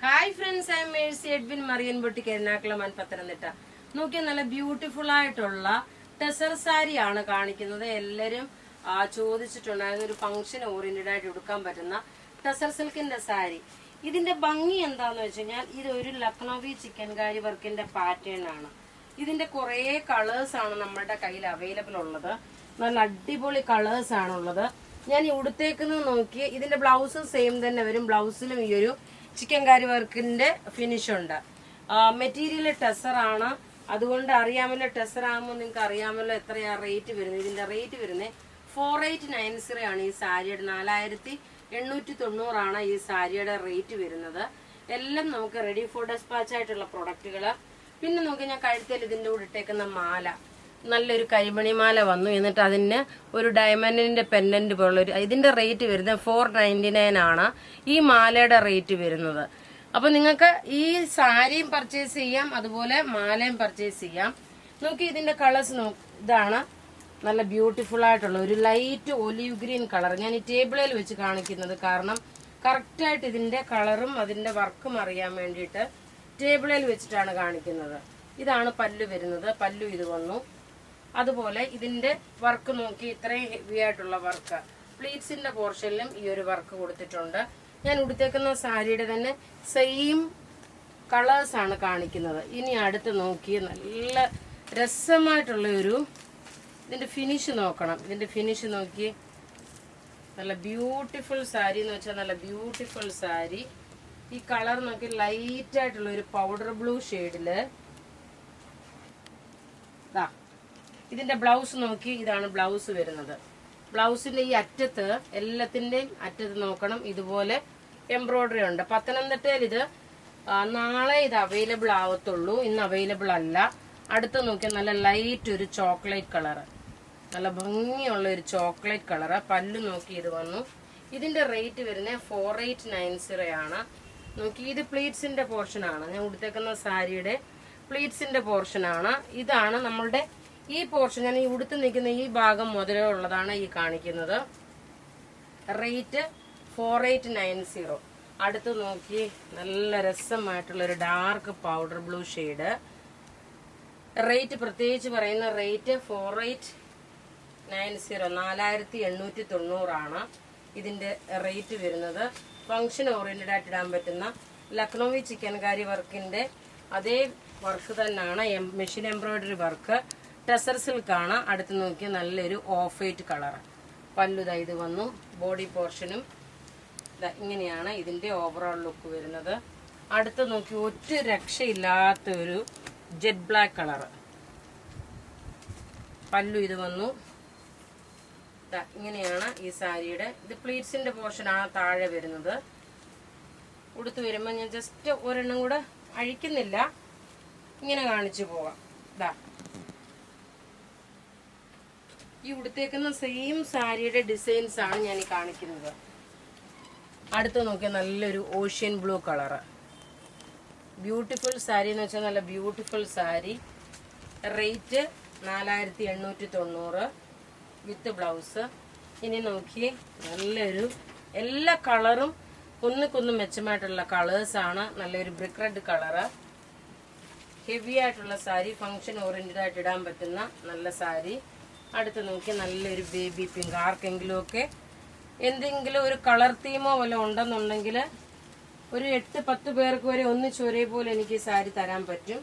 Hi friends, I am Mercy Edwin Marian boutique Ernakulam Pathanamthitta. നോക്കിയാൽ നല്ല beautiful ആയിട്ടുള്ള ടെസർ സാരിയാണ് കാണിക്കുന്നത്. എല്ലാവരും ചോദിച്ചിട്ടുണ്ടായിരുന്ന ഒരു ഫംഗ്ഷൻ ഓറിയന്റഡ് ആയിട്ട് എടുക്കാൻ പറ്റുന്ന ടെസർ സിൽക്കിന്റെ സാരി. ഇതിന്റെ ഭംഗി എന്താന്ന് വെച്ച് കഴിഞ്ഞാൽ ഇതൊരു ലക്നൗവി ചിക്കൻകാരി വർക്കിന്റെ പാറ്റേൺ ആണ്. ഇതിന്റെ കുറെ കളേഴ്സ് ആണ് നമ്മുടെ കയ്യിൽ അവൈലബിൾ ഉള്ളത്. നല്ല അടിപൊളി കളേഴ്സ് ആണുള്ളത്. ഞാൻ ഈ ഉടുത്തേക്കുന്നത് നോക്കി ഇതിന്റെ ബ്ലൗസ് സെയിം തന്നെ വരും. ബ്ലൗസിലും ഈ ഒരു ചിക്കൻകാരി വർക്കിന്റെ ഫിനിഷ് ഉണ്ട്. മെറ്റീരിയൽ ടെസർ ആണ്, അതുകൊണ്ട് അറിയാമല്ലോ. ടെസർ ആകുമ്പോൾ നിങ്ങൾക്ക് അറിയാമല്ലോ എത്രയാ റേറ്റ് വരുന്നത്. ഇതിന്റെ റേറ്റ് വരുന്നത് 4890 ആണ്. ഈ സാരിയുടെ 4890 ആണ് ഈ സാരിയുടെ റേറ്റ് വരുന്നത്. എല്ലാം നമുക്ക് റെഡി ഫോർ ഡെസ്പാച്ച് ആയിട്ടുള്ള പ്രൊഡക്റ്റുകൾ. പിന്നെ നോക്കി ഞാൻ കഴുത്തിൽ ഇതിന്റെ കൂടെ ഇട്ടേക്കുന്ന മാല, നല്ലൊരു കരിമണിമാല വന്നു. എന്നിട്ട് അതിന് ഒരു ഡയമണ്ടിന്റെ പെൻഡന്റ് പോലുള്ളൊരു, ഇതിന്റെ റേറ്റ് വരുന്നത് 499 ആണ് ഈ മാലയുടെ റേറ്റ് വരുന്നത്. അപ്പൊ നിങ്ങൾക്ക് ഈ സാരിയും പർച്ചേസ് ചെയ്യാം, അതുപോലെ മാലയും പർച്ചേസ് ചെയ്യാം. നോക്കി ഇതിന്റെ കളേഴ്സ് ഇതാണ് നല്ല ബ്യൂട്ടിഫുൾ ആയിട്ടുള്ള ഒരു ലൈറ്റ് ഒലിവ് ഗ്രീൻ കളർ. ഞാൻ ഈ ടേബിളിൽ വെച്ച് കാണിക്കുന്നത് കാരണം കറക്റ്റ് ആയിട്ട് ഇതിന്റെ കളറും അതിന്റെ വർക്കും അറിയാൻ വേണ്ടിയിട്ട് ടേബിളിൽ വെച്ചിട്ടാണ് കാണിക്കുന്നത്. ഇതാണ് പല്ലു വരുന്നത്. പല്ലു ഇത് വന്നു. അതുപോലെ ഇതിന്റെ വർക്ക് നോക്കി, ഇത്രയും ഹെവി ആയിട്ടുള്ള വർക്ക്. പ്ലീറ്റ്സിന്റെ പോർഷനിലും ഈ ഒരു വർക്ക് കൊടുത്തിട്ടുണ്ട്. ഞാൻ ഉടുത്തേക്കുന്ന സാരിയുടെ തന്നെ സെയിം കളേഴ്സ് ആണ് കാണിക്കുന്നത്. ഇനി അടുത്ത് നോക്കി നല്ല രസമായിട്ടുള്ള ഒരു ഇതിന്റെ ഫിനിഷ് നോക്കണം. ഇതിന്റെ ഫിനിഷ് നോക്കി, നല്ല ബ്യൂട്ടിഫുൾ സാരി എന്ന് വെച്ചാൽ നല്ല ബ്യൂട്ടിഫുൾ സാരി. ഈ കളർ നോക്കി ലൈറ്റ് ആയിട്ടുള്ള ഒരു പൗഡർ ബ്ലൂ ഷെയ്ഡില്. ഇതിന്റെ ബ്ലൗസ് നോക്കി, ഇതാണ് ബ്ലൗസ് വരുന്നത്. ബ്ലൗസിന്റെ ഈ അറ്റത്ത്, എല്ലാത്തിന്റെയും അറ്റത്ത് നോക്കണം, ഇതുപോലെ എംബ്രോയിഡറി ഉണ്ട്. പത്തനംതിട്ടയിൽ ഇത് നാളെ ഇത് അവൈലബിൾ ആവത്തുള്ളൂ, ഇന്ന് അവൈലബിൾ അല്ല. അടുത്ത് നോക്കിയാൽ നല്ല ലൈറ്റ് ഒരു ചോക്ലേറ്റ് കളറ്, നല്ല ഭംഗിയുള്ള ഒരു ചോക്ലേറ്റ് കളറ്. പല്ലു നോക്കി ഇത് വന്നു. ഇതിന്റെ റേറ്റ് വരുന്നത് 4890 ആണ്. നോക്കി, ഇത് പ്ലീറ്റ്സിന്റെ പോർഷൻ ആണ്. ഞാൻ ഉടുത്തേക്കുന്ന സാരിയുടെ പ്ലീറ്റ്സിന്റെ പോർഷൻ ആണ്. ഇതാണ് നമ്മളുടെ ഈ പോർഷൻ. ഞാൻ ഈ ഉടുത്ത് നിൽക്കുന്ന ഈ ഭാഗം മുതലേ ഉള്ളതാണ് ഈ കാണിക്കുന്നത്. റേറ്റ് 4890. അടുത്ത് നോക്കി, നല്ല രസമായിട്ടുള്ള ഒരു dark powder blue shade. Rate പ്രത്യേകിച്ച് പറയുന്ന റേറ്റ് 4890, 4890 ആണ് ഇതിന്റെ റേറ്റ് വരുന്നത്. ഫംഗ്ഷൻ ഓറിയന്റഡ് ആയിട്ട് ഇടാൻ പറ്റുന്ന ലക്നൗവി ചിക്കൻകാരി വർക്കിന്റെ അതേ വർക്ക് തന്നെയാണ്. Machine embroidery work. Tussar silk ആണ്. അടുത്ത് നോക്കിയ നല്ലൊരു ഓഫ് വൈറ്റ് കളർ. പല്ലുത ഇത് വന്നു. ബോഡി പോർഷനും ഇങ്ങനെയാണ് ഇതിന്റെ ഓവറോൾ ലുക്ക് വരുന്നത്. അടുത്ത് നോക്കി, ഒറ്റ രക്ഷയില്ലാത്ത ഒരു ജെറ്റ് ബ്ലാക്ക് കളർ. പല്ലു ഇത് വന്നു. ഇങ്ങനെയാണ് ഈ സാരിയുടെ. ഇത് പ്ലീറ്റ്സിന്റെ പോർഷൻ ആണ് താഴെ വരുന്നത്. ഉടുത്ത് വരുമ്പോൾ ഞാൻ ജസ്റ്റ് ഒരെണ്ണം കൂടെ അഴിക്കുന്നില്ല, ഇങ്ങനെ കാണിച്ചു പോവാം. ഈ ഉടുത്തേക്കുന്ന സെയിം സാരിയുടെ ഡിസൈൻസ് ആണ് ഞാൻ ഈ കാണിക്കുന്നത്. അടുത്ത് നോക്കിയാൽ നല്ലൊരു ocean blue colour. Beautiful sari എന്ന് വെച്ചാൽ നല്ല beautiful sari. Rate 4890 with blouse. ഇനി നോക്കി, നല്ലൊരു എല്ലാ കളറും ഒന്നിക്കൊന്നും മെച്ചമായിട്ടുള്ള കളേഴ്സ് ആണ്. നല്ലൊരു ബ്രിക്ക് റെഡ് കളറ്. ഹെവി ആയിട്ടുള്ള സാരി, ഫംഗ്ഷൻ ഓറിയന്റഡ് ആയിട്ട് ഇടാൻ പറ്റുന്ന നല്ല സാരി. അടുത്ത് നോക്കി, നല്ലൊരു ബേബി പിങ്ക്. ആർക്കെങ്കിലും ഒക്കെ എന്തെങ്കിലും ഒരു കളർ തീമോ വല്ല ഉണ്ടെന്നുണ്ടെങ്കിൽ ഒരു 8-10 പേർക്ക് വരെ ഒന്നിച്ച് ഒരേപോലെ എനിക്ക് ഈ സാരി തരാൻ പറ്റും.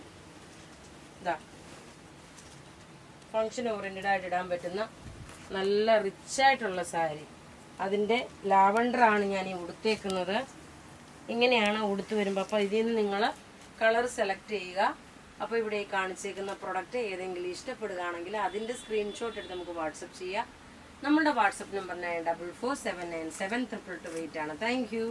ഇതാ, ഫംഗ്ഷൻ ഓറിയന്റഡ് ആയിട്ട് ഇടാൻ പറ്റുന്ന നല്ല റിച്ച് ആയിട്ടുള്ള സാരി. അതിന്റെ ലാവണ്ടർ ആണ് ഞാൻ ഈ ഉടുത്തേക്കുന്നത്. ഇങ്ങനെയാണ് ഉടുത്ത് വരുമ്പോൾ. അപ്പൊ ഇതിൽ നിന്ന് നിങ്ങൾ കളർ സെലക്ട് ചെയ്യുക. അപ്പോൾ ഇവിടെ ഈ കാണിച്ചേക്കുന്ന പ്രൊഡക്റ്റ് ഏതെങ്കിലും ഇഷ്ടപ്പെടുകയാണെങ്കിൽ അതിന്റെ സ്ക്രീൻഷോട്ട് എടുത്ത് നമുക്ക് വാട്സപ്പ് ചെയ്യാം. നമ്മളുടെ വാട്സപ്പ് നമ്പർ 9447972228 ആണ്. Thank you.